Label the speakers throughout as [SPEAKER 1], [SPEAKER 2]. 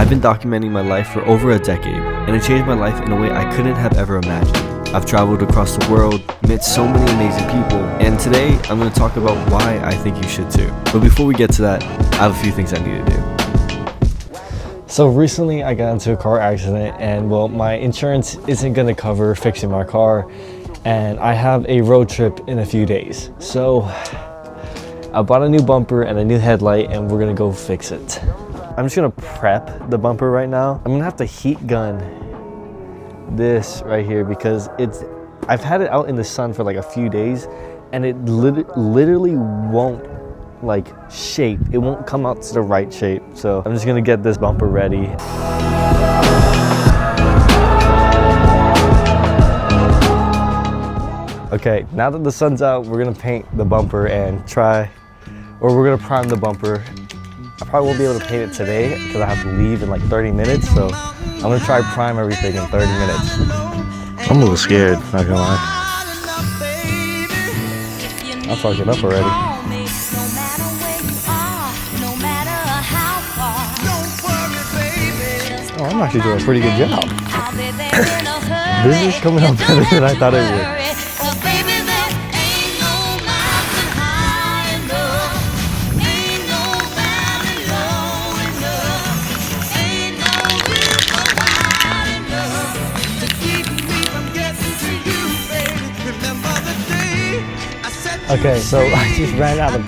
[SPEAKER 1] I've been documenting my life for over a decade, and it changed my life in a way I couldn't have ever imagined. I've traveled across the world, met so many amazing people, and today I'm going to talk about why I think you should too. But before we get to that, I have a few things I need to do. So recently I got into a car accident, and well, my insurance isn't going to cover fixing my car, and I have a road trip in a few days. So I bought a new bumper and a new headlight, and we're going to go fix it. I'm just going to prep the bumper right now. I'm going to have to heat gun this right here because I've had it out in the sun for like a few days, and it literally won't like shape. It won't come out to the right shape. So I'm just gonna get this bumper ready. Okay, now that the sun's out, we're gonna paint the bumper and we're gonna prime the bumper. I probably won't be able to paint it today because I have to leave in like 30 minutes. So I'm gonna try to prime everything in 30 minutes. I'm a little scared, not gonna lie. I'm fucking up already. Oh, I'm actually doing a pretty good job. This is coming out better than I thought it would. Okay, so I just ran out of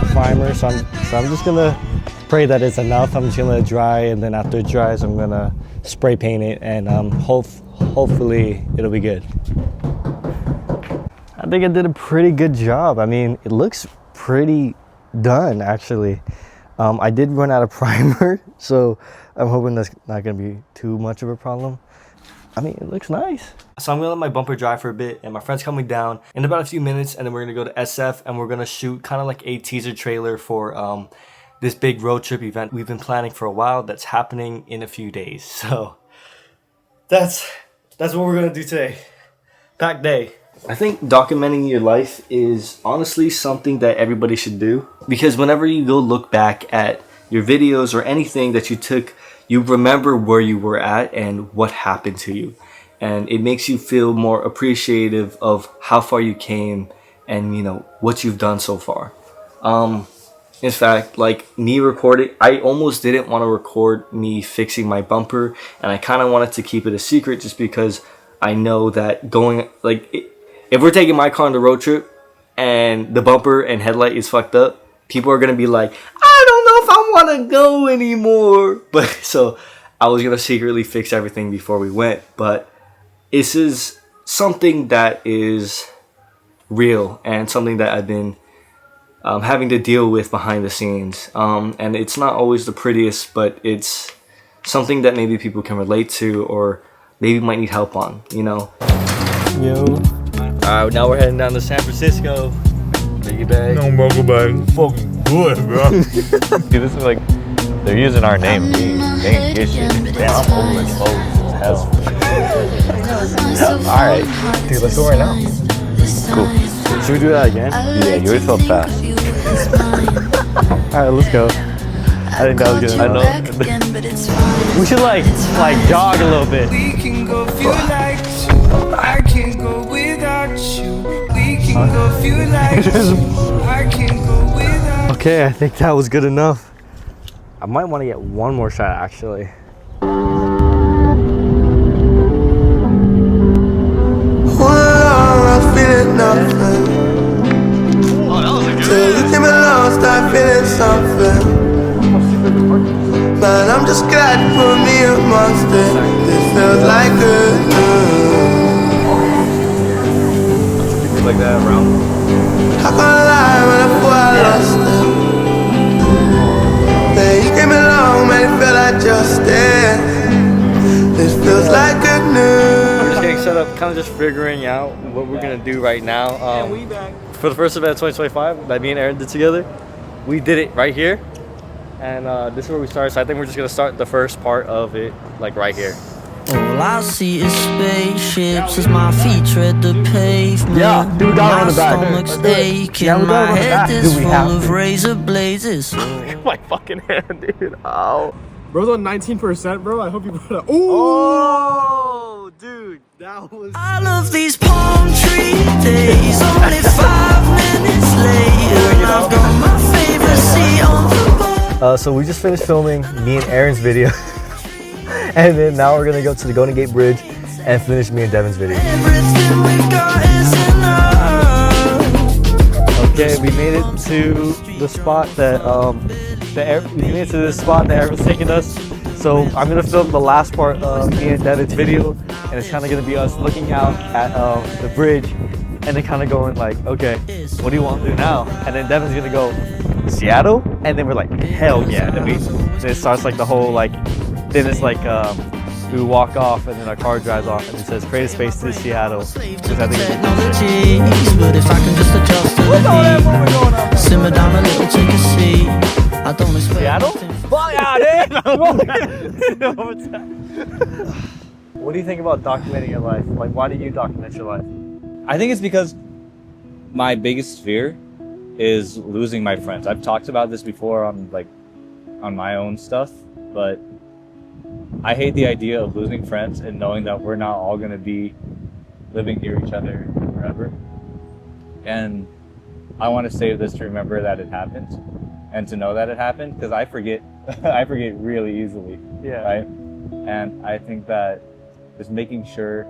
[SPEAKER 1] primer, so I'm just gonna pray that it's enough. I'm just gonna dry, and then after it dries, I'm gonna spray paint it, and hopefully it'll be good. I think I did a pretty good job. I mean, it looks pretty done actually. I did run out of primer, so I'm hoping that's not gonna be too much of a problem. I mean, it looks nice. So I'm gonna let my bumper dry for a bit, and my friend's coming down in about a few minutes, and then we're gonna go to SF, and we're gonna shoot kind of like a teaser trailer for this big road trip event we've been planning for a while that's happening in a few days. So that's what we're gonna do today. Packed day. I think documenting your life is honestly something that everybody should do, because whenever you go look back at your videos or anything that you took, you remember where you were at and what happened to you, and it makes you feel more appreciative of how far you came and what you've done so far. In fact, like me recording, I almost didn't want to record me fixing my bumper, and I kind of wanted to keep it a secret just because I know that if we're taking my car on the road trip and the bumper and headlight is fucked up, people are gonna be like, I don't know if I want to go anymore. But so I was gonna secretly fix everything before we went. But this is something that is real and something that I've been having to deal with behind the scenes. And it's not always the prettiest, but it's something that maybe people can relate to or maybe might need help on, Yo. Alright, now we're heading down to San Francisco. Biggie bag.
[SPEAKER 2] No, Mocha Bag. Fucking good, bro.
[SPEAKER 3] Dude, this is like, they're using our name. They ain't get shit. Damn, I'm overexposed as Alright. Dude, let's go right now. Cool.
[SPEAKER 1] Should we do that again?
[SPEAKER 3] Yeah, you always felt fast.
[SPEAKER 1] Alright, let's go. I think that was good. I know. We should like jog a little bit.
[SPEAKER 4] We can go if you like to. I can't go without you. We can go if you like to. I can't go without you.
[SPEAKER 1] Okay, I think that was good enough. I might want to get one more shot actually.
[SPEAKER 4] I'm feeling nothing. Till you came along, start feeling something. Man, I'm just glad you put me amongst it. This feels like good news.
[SPEAKER 1] Like that, bro.
[SPEAKER 4] How can I lie when I thought I lost it? Man, you came along, made it feel like justice. This feels like good news.
[SPEAKER 1] I'm just getting set up, kind of just figuring out what we're gonna do right now. For the first event of 2025 that me and Aaron did together, we did it right here. And this is where we started, so I think we're just gonna start the first part of it like right here.
[SPEAKER 5] All I see is spaceships as my feet tread the pavement.
[SPEAKER 1] Yeah, dude, we gotta run
[SPEAKER 5] My
[SPEAKER 1] it back.
[SPEAKER 5] stomach's
[SPEAKER 1] Let's do it.
[SPEAKER 5] aching,
[SPEAKER 1] Yeah, we gotta
[SPEAKER 5] my
[SPEAKER 1] run it back.
[SPEAKER 5] head
[SPEAKER 1] Dude,
[SPEAKER 5] is
[SPEAKER 1] we
[SPEAKER 5] full
[SPEAKER 1] have
[SPEAKER 5] of
[SPEAKER 1] to.
[SPEAKER 5] razor blades.
[SPEAKER 3] My fucking hand, dude. Ow.
[SPEAKER 2] Bro's on 19%, bro. I hope you brought it. Ooh!
[SPEAKER 1] Oh, dude, that was.
[SPEAKER 5] I love these palm tree days. Only 5 minutes later, I've got my favorite seat on the boat.
[SPEAKER 1] So we just finished filming me and Aaron's video, and then now we're gonna go to the Golden Gate Bridge and finish me and Devin's video.
[SPEAKER 5] Everything we've got is enough.
[SPEAKER 1] Okay, we made it to the spot that we made it to this spot that Aaron was taking us. So I'm gonna film the last part of me and Devin's video, and it's kind of gonna be us looking out at the bridge, and then kind of going like, okay, what do you want to do now? And then Devin's gonna go, Seattle, and then we're like, hell yeah. Then it starts like the whole like, then it's like we walk off, and then our car drives off, and it says create a space to Seattle. Which I think is
[SPEAKER 5] Technologies, but if I can just adjust to the heat, simmer down a little, take a seat. I don't expect
[SPEAKER 1] Seattle?
[SPEAKER 5] nothing.
[SPEAKER 1] Fuck out, What do you think about documenting your life? Like, why do you document your life?
[SPEAKER 6] I think it's because my biggest fear is losing my friends. I've talked about this before on my own stuff, but I hate the idea of losing friends and knowing that we're not all going to be living near each other forever. And I want to save this to remember that it happened and to know that it happened, because I forget I forget really easily.
[SPEAKER 1] Yeah.
[SPEAKER 6] Right? And I think that just making sure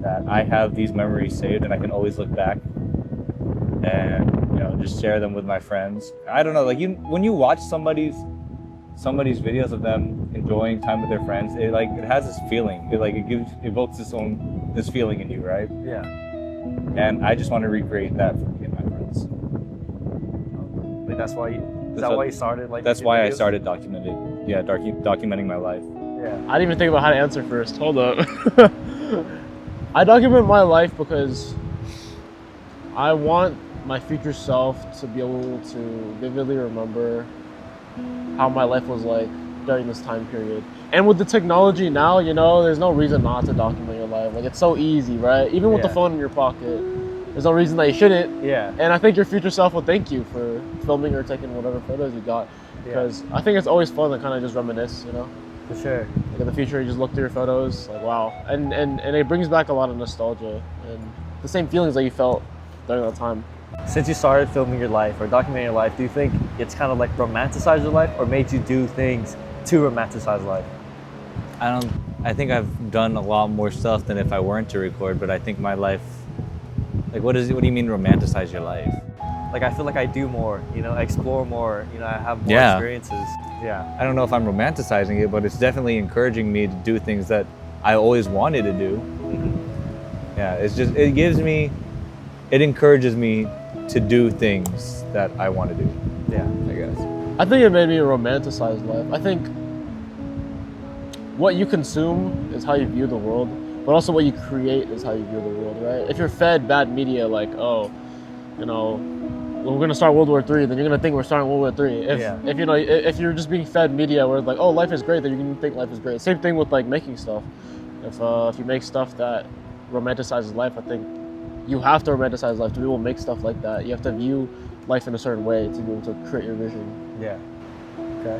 [SPEAKER 6] that I have these memories saved and I can always look back and, you know, just share them with my friends. I don't know, like when you watch somebody's videos of them enjoying time with their friends, it has this feeling. It evokes this feeling in you, right?
[SPEAKER 1] Yeah.
[SPEAKER 6] And I just want to recreate that for me and my friends.
[SPEAKER 1] Like that's why you started like.
[SPEAKER 6] That's
[SPEAKER 1] making
[SPEAKER 6] why I
[SPEAKER 1] videos?
[SPEAKER 6] started documenting my life.
[SPEAKER 1] Yeah.
[SPEAKER 2] I didn't even think about how to answer first. Hold up. I document my life because I want my future self to be able to vividly remember how my life was like during this time period. And with the technology now, you know, there's no reason not to document your life. Like, it's so easy, right? Even with the
[SPEAKER 1] Yeah.
[SPEAKER 2] phone in your pocket, there's no reason that you shouldn't.
[SPEAKER 1] Yeah.
[SPEAKER 2] And I think your future self will thank you for filming or taking whatever photos you got. Because I think it's always fun to kind of just reminisce, you know?
[SPEAKER 1] For sure.
[SPEAKER 2] Like in the future, you just look through your photos, like, wow. And it brings back a lot of nostalgia and the same feelings that you felt during that time.
[SPEAKER 1] Since you started filming your life or documenting your life, do you think it's kind of like romanticized your life or made you do things to romanticize life?
[SPEAKER 6] I think I've done a lot more stuff than if I weren't to record, but I think my life, like, what do you mean romanticize your life?
[SPEAKER 1] Like, I feel like I do more, you know, explore more, you know, I have more
[SPEAKER 6] Yeah.
[SPEAKER 1] experiences. Yeah.
[SPEAKER 6] I don't know if I'm romanticizing it, but it's definitely encouraging me to do things that I always wanted to do. Yeah, it encourages me to do things that I want to do,
[SPEAKER 1] Yeah.
[SPEAKER 6] I guess.
[SPEAKER 2] I think it made me romanticize life. I think what you consume is how you view the world, but also what you create is how you view the world, right? If you're fed bad media, like, oh, you know, we're gonna start World War III, then you're gonna think we're starting World War III. If you know, if you're just being fed media where it's like, oh, life is great, then you're gonna think life is great. Same thing with like making stuff. If you make stuff that romanticizes life, I think you have to romanticize life to be able to make stuff like that. You have to view life in a certain way to be able to create your vision.
[SPEAKER 1] Yeah. Okay.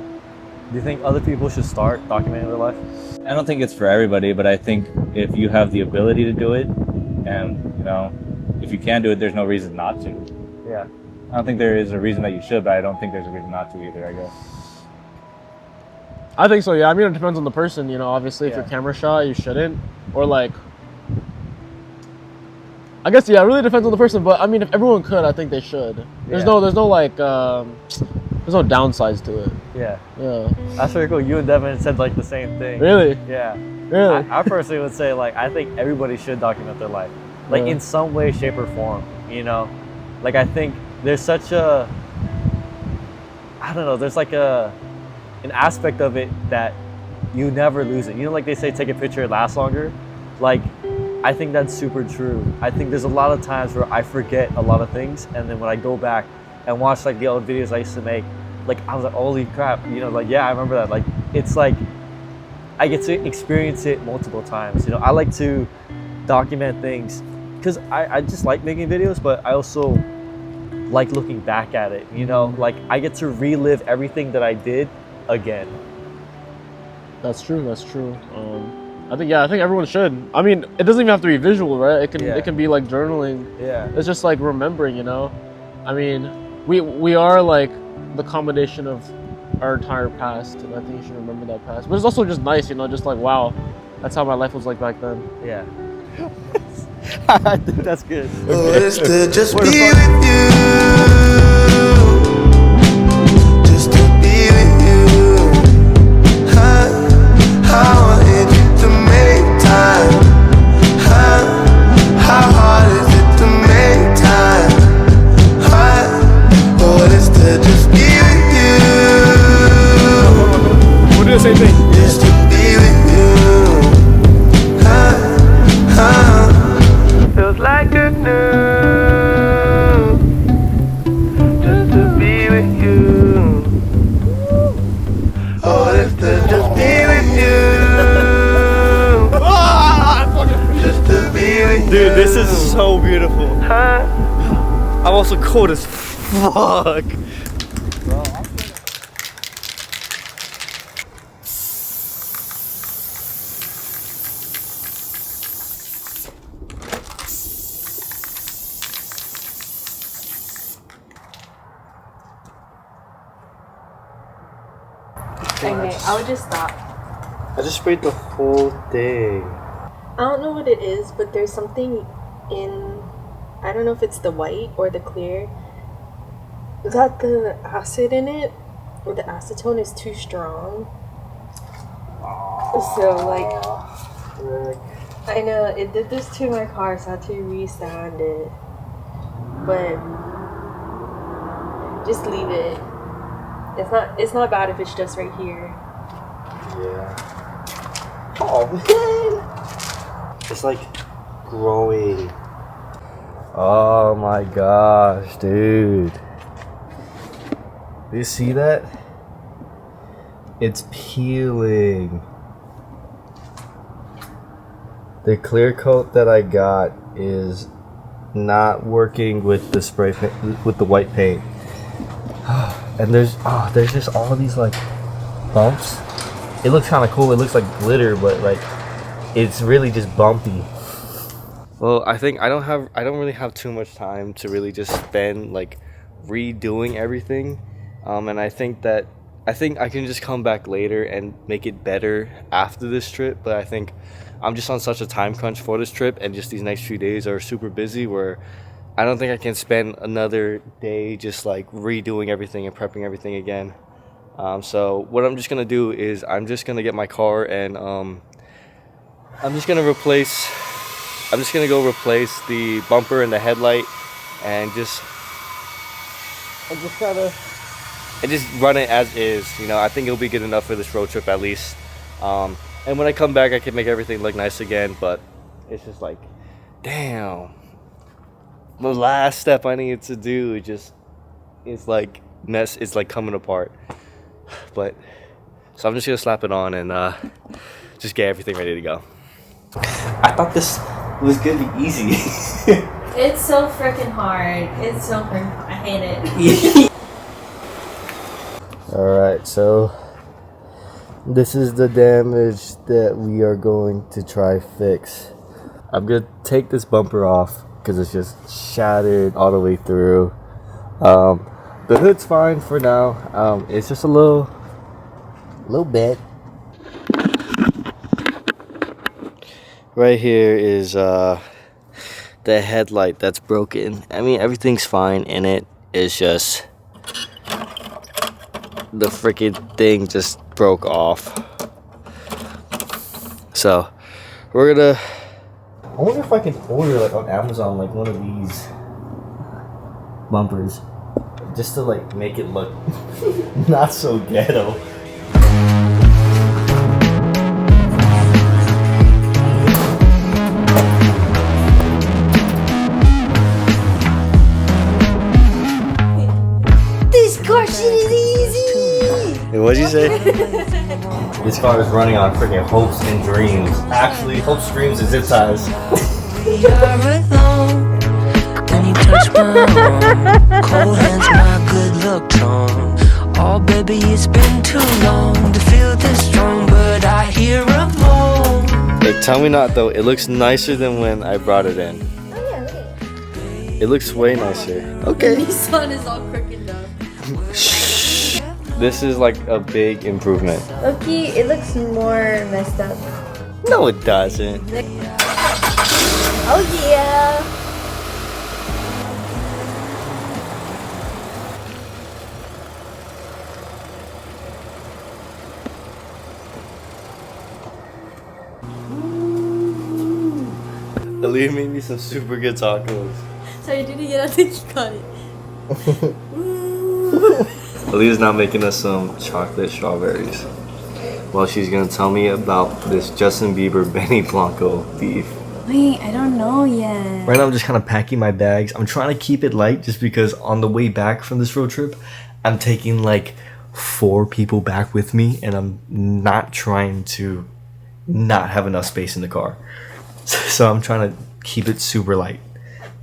[SPEAKER 1] Do you think other people should start documenting their life?
[SPEAKER 6] I don't think it's for everybody, but I think if you have the ability to do it, and, you know, if you can do it, there's no reason not to.
[SPEAKER 1] Yeah.
[SPEAKER 6] I don't think there is a reason that you should, but I don't think there's a reason not to either, I guess.
[SPEAKER 2] I think so, yeah. I mean, it depends on the person, you know. Obviously, if
[SPEAKER 1] Yeah.
[SPEAKER 2] you're camera shy, you shouldn't. Or like, I guess, yeah, it really depends on the person. But I mean, if everyone could, I think they should. There's
[SPEAKER 1] Yeah.
[SPEAKER 2] no like, there's no downsides to it.
[SPEAKER 1] Yeah.
[SPEAKER 2] Yeah.
[SPEAKER 1] That's very cool. You and Devin said like the same thing.
[SPEAKER 2] Really?
[SPEAKER 1] Yeah.
[SPEAKER 2] Really?
[SPEAKER 1] I personally would say like I think everybody should document their life, like
[SPEAKER 2] Yeah.
[SPEAKER 1] in some way, shape, or form. You know, like I think there's such a, I don't know, there's like an aspect of it that you never lose it. You know, like they say, take a picture, it lasts longer. Like, I think that's super true. I think there's a lot of times where I forget a lot of things, and then when I go back and watch like the old videos I used to make, like I was like, holy crap, you know, like yeah, I remember that. Like it's like I get to experience it multiple times. You know, I like to document things because I just like making videos, but I also like looking back at it. You know, like I get to relive everything that I did again.
[SPEAKER 2] That's true. That's true. I think everyone should. I mean, it doesn't even have to be visual, right? It can be like journaling.
[SPEAKER 1] Yeah.
[SPEAKER 2] It's just like remembering, you know. I mean, we are like the combination of our entire past, and I think you should remember that past. But it's also just nice, you know, just like wow, that's how my life was like back then.
[SPEAKER 1] Yeah. I think that's good.
[SPEAKER 4] Oh, it's to just be with you. Just to be with you. How I wanted you to make time. How hard is it to make time? Oh, it's to just be with you.
[SPEAKER 2] We'll do the same thing.
[SPEAKER 4] Just to be with you. Feels like good news. Just to be with you. Oh, it's to just be with you. Just to be with you.
[SPEAKER 1] Dude, this is so beautiful. I'm also cold as fuck.
[SPEAKER 7] Okay, I would just stop.
[SPEAKER 1] I just sprayed the whole thing.
[SPEAKER 7] I don't know what it is, but there's something in, I don't know if it's the white or the clear. It got the acid in it, or the acetone is too strong. So like, I know it did this to my car, so I had to re-sand it. But just leave it. It's not bad if it's just right here.
[SPEAKER 1] Yeah. Oh man. It's like growing. Oh my gosh, dude. Do you see that? It's peeling. The clear coat that I got is not working with the spray paint, with the white paint. And there's just all these like bumps. It looks kind of cool. It looks like glitter, but like it's really just bumpy. Well, I think I don't really have too much time to really just spend like redoing everything. And I think I can just come back later and make it better after this trip. But I think I'm just on such a time crunch for this trip, and just these next few days are super busy where I don't think I can spend another day just like redoing everything and prepping everything again. So what I'm just gonna do is I'm just gonna get my car and I'm just gonna go replace the bumper and the headlight and just run it as is. You know, I think it'll be good enough for this road trip at least. And when I come back, I can make everything look nice again. But it's just like, damn. The last step I needed to do it's like coming apart. But so I'm just gonna slap it on and just get everything ready to go. I thought this was gonna be easy.
[SPEAKER 7] It's so freaking hard. It's so freaking hard. I hate it.
[SPEAKER 1] Alright, so this is the damage that we are going to try fix. I'm gonna take this bumper off because it's just shattered all the way through. The hood's fine for now. It's just a little bit. Right here is the headlight that's broken. I mean, everything's fine in it. It's just the freaking thing just broke off. So we're gonna, I wonder if I can order like on Amazon like one of these bumpers just to like make it look not so ghetto. What'd you say? This car is running on freaking hopes and dreams. Actually, hopes, dreams, and zip ties.
[SPEAKER 5] We are alone when you touch my arm. Cold hands, my good luck charm. Oh, baby, it's been too long to feel this strong, but I hear a moan.
[SPEAKER 1] Hey, tell me not though. It looks nicer than when I brought it in.
[SPEAKER 7] Oh yeah, look.
[SPEAKER 1] It looks way nicer. Okay.
[SPEAKER 7] This one is all crooked now.
[SPEAKER 1] Shh. This is like a big improvement.
[SPEAKER 7] Okay, it looks more messed up.
[SPEAKER 1] No, it doesn't.
[SPEAKER 7] Oh yeah.
[SPEAKER 1] Aaliyah made me some super good tacos.
[SPEAKER 7] Sorry, didn't get. I think you got it.
[SPEAKER 1] Aaliyah's now making us some chocolate strawberries. Well, she's gonna tell me about this Justin Bieber Benny Blanco beef.
[SPEAKER 7] Wait, I don't know yet.
[SPEAKER 1] Right now I'm just kind of packing my bags. I'm trying to keep it light just because on the way back from this road trip, I'm taking like 4 people back with me and I'm not trying to not have enough space in the car. So I'm trying to keep it super light.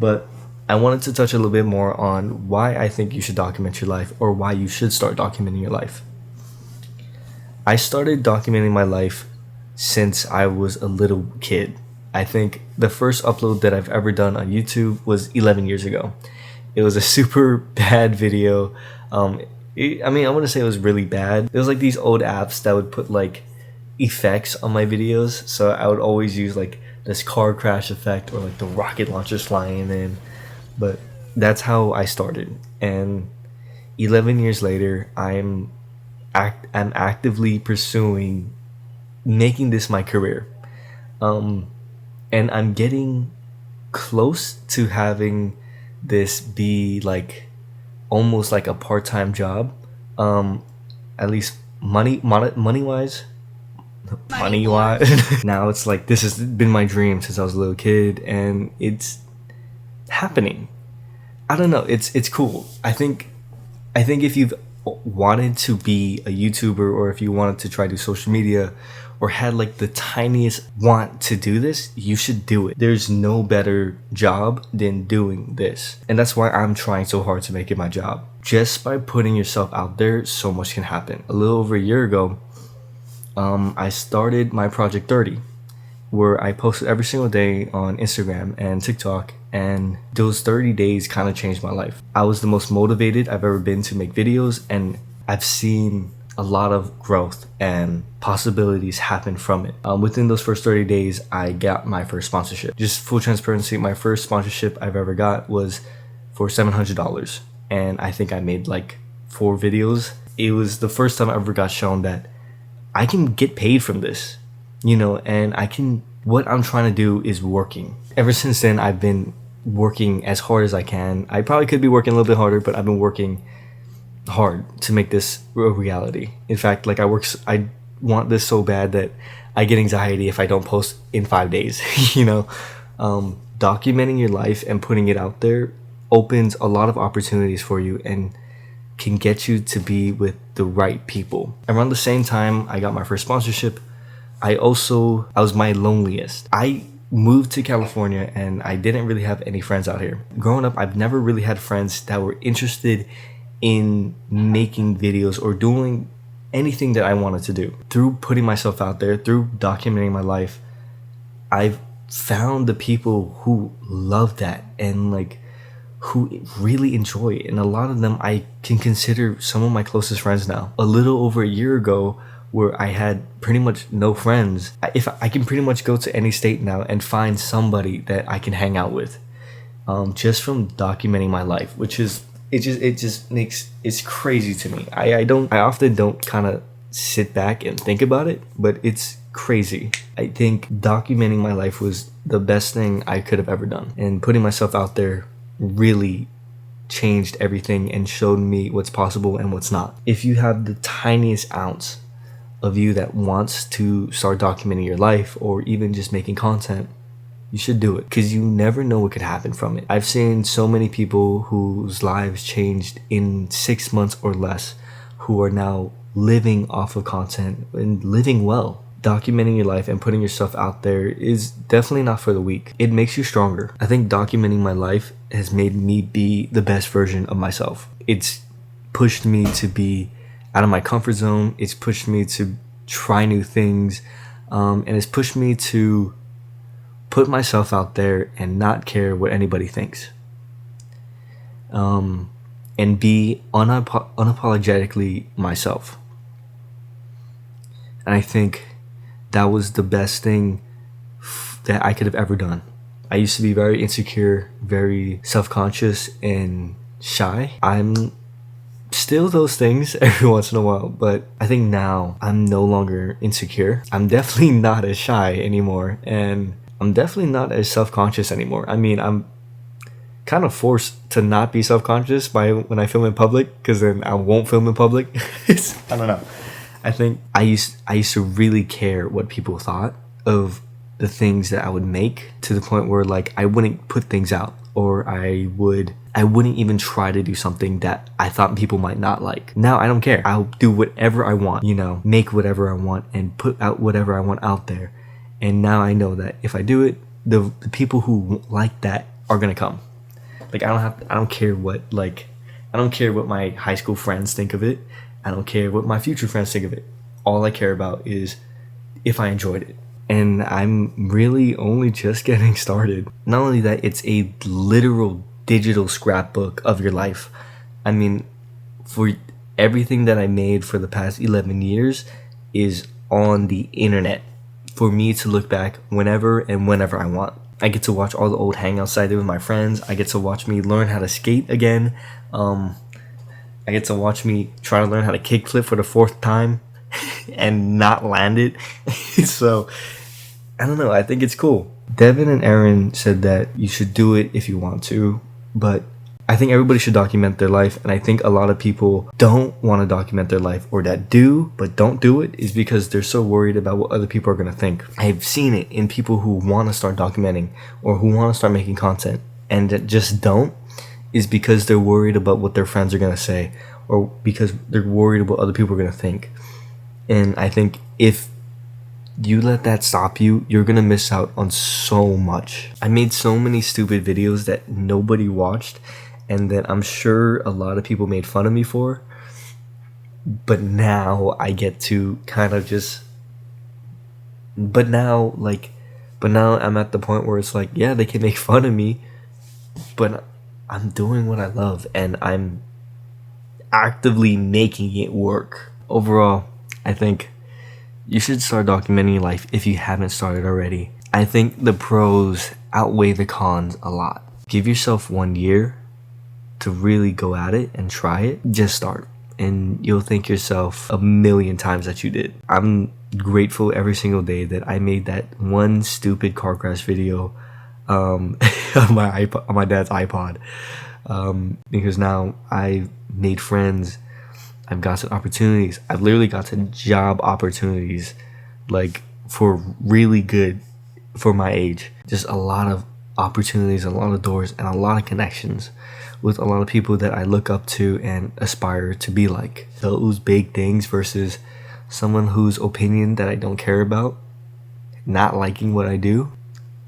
[SPEAKER 1] But I wanted to touch a little bit more on why I think you should document your life or why you should start documenting your life. I started documenting my life since I was a little kid. I think the first upload that I've ever done on YouTube was 11 years ago. It was a super bad video. I wouldn't say it was really bad. It was like these old apps that would put like effects on my videos. So I would always use like this car crash effect or like the rocket launchers flying in. But that's how I started. And 11 years later, I'm actively pursuing making this my career. And I'm getting close to having this be like almost like a part-time job, at least money wise. Now it's like this has been my dream since I was a little kid, and it's happening. I don't know. It's cool. I think if you've wanted to be a YouTuber or if you wanted to try to do social media or had like the tiniest want to do this, you should do it. There's no better job than doing this. And that's why I'm trying so hard to make it my job. Just by putting yourself out there, so much can happen. A little over a year ago, I started my Project 30, where I posted every single day on Instagram and TikTok, and those 30 days kind of changed my life. I was the most motivated I've ever been to make videos, and I've seen a lot of growth and possibilities happen from it. Within those first 30 days, I got my first sponsorship. Just full transparency, my first sponsorship I've ever got was for $700, and I think I made like 4 videos. It was the first time I ever got shown that I can get paid from this, and what I'm trying to do is working. Ever since then, I've been working as hard as I can. I probably could be working a little bit harder, but I've been working hard to make this a reality. In fact, like I want this so bad that I get anxiety if I don't post in 5 days. Documenting your life and putting it out there opens a lot of opportunities for you and can get you to be with the right people. Around the same time I got my first sponsorship, I was my loneliest. I moved to California and I didn't really have any friends out here. Growing up, I've never really had friends that were interested in making videos or doing anything that I wanted to do. Through putting myself out there, through documenting my life, I've found the people who love that and like who really enjoy it. And a lot of them I can consider some of my closest friends now. A little over a year ago, where I had pretty much no friends, if I can pretty much go to any state now and find somebody that I can hang out with, just from documenting my life, which is it's crazy to me. I often don't kind of sit back and think about it, but it's crazy. I think documenting my life was the best thing I could have ever done, and putting myself out there really changed everything and showed me what's possible and what's not. If you have the tiniest ounce of you that wants to start documenting your life or even just making content, you should do it, because you never know what could happen from it. I've seen so many people whose lives changed in 6 months or less, who are now living off of content and living well. Documenting your life and putting yourself out there is definitely not for the weak. It makes you stronger. I think documenting my life has made me be the best version of myself. It's pushed me to be out of my comfort zone. It's pushed me to try new things. And it's pushed me to put myself out there and not care what anybody thinks. And be unapologetically myself. And I think that was the best thing that I could have ever done. I used to be very insecure, very self-conscious, and shy. I'm still those things every once in a while, but I think now I'm no longer insecure. I'm definitely not as shy anymore, and I'm definitely not as self-conscious anymore. I mean, I'm kind of forced to not be self-conscious by when I film in public, because then I won't film in public. I don't know. I think I used to really care what people thought of the things that I would make, to the point where like I wouldn't put things out, or I wouldn't even try to do something that I thought people might not like. Now I don't care. I'll do whatever I want, make whatever I want and put out whatever I want out there. And now I know that if I do it, the people who like that are gonna come. Like I don't care what my high school friends think of it. I don't care what my future friends think of it. All I care about is if I enjoyed it. And I'm really only just getting started. Not only that, it's a literal digital scrapbook of your life. I mean, for everything that I made for the past 11 years is on the internet for me to look back whenever I want. I get to watch all the old hangouts I did with my friends. I get to watch me learn how to skate again. I get to watch me try to learn how to kickflip for the 4th time and not land it. So, I don't know. I think it's cool. Devin and Aaron said that you should do it if you want to, but I think everybody should document their life, and I think a lot of people don't want to document their life, or that do but don't do it, is because they're so worried about what other people are going to think. I've seen it in people who want to start documenting or who want to start making content and that just don't, is because they're worried about what their friends are going to say, or because they're worried about what other people are going to think. And I think if you let that stop you, you're gonna miss out on so much. I made so many stupid videos that nobody watched and that I'm sure a lot of people made fun of me for, but now I get to kind of just but now I'm at the point where it's like, yeah, they can make fun of me, but I'm doing what I love and I'm actively making it work. Overall, I think you should start documenting your life if you haven't started already. I think the pros outweigh the cons a lot. Give yourself 1 year to really go at it and try it. Just start and you'll thank yourself a million times that you did. I'm grateful every single day that I made that one stupid car crash video on my dad's iPod, because now I've made friends. I've gotten opportunities. I've literally gotten job opportunities, like for really good for my age. Just a lot of opportunities, a lot of doors, and a lot of connections with a lot of people that I look up to and aspire to be like. Those big things versus someone whose opinion that I don't care about, not liking what I do,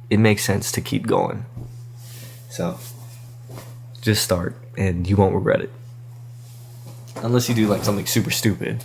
[SPEAKER 1] it makes sense to keep going. So, just start and you won't regret it. Unless you do like something super stupid.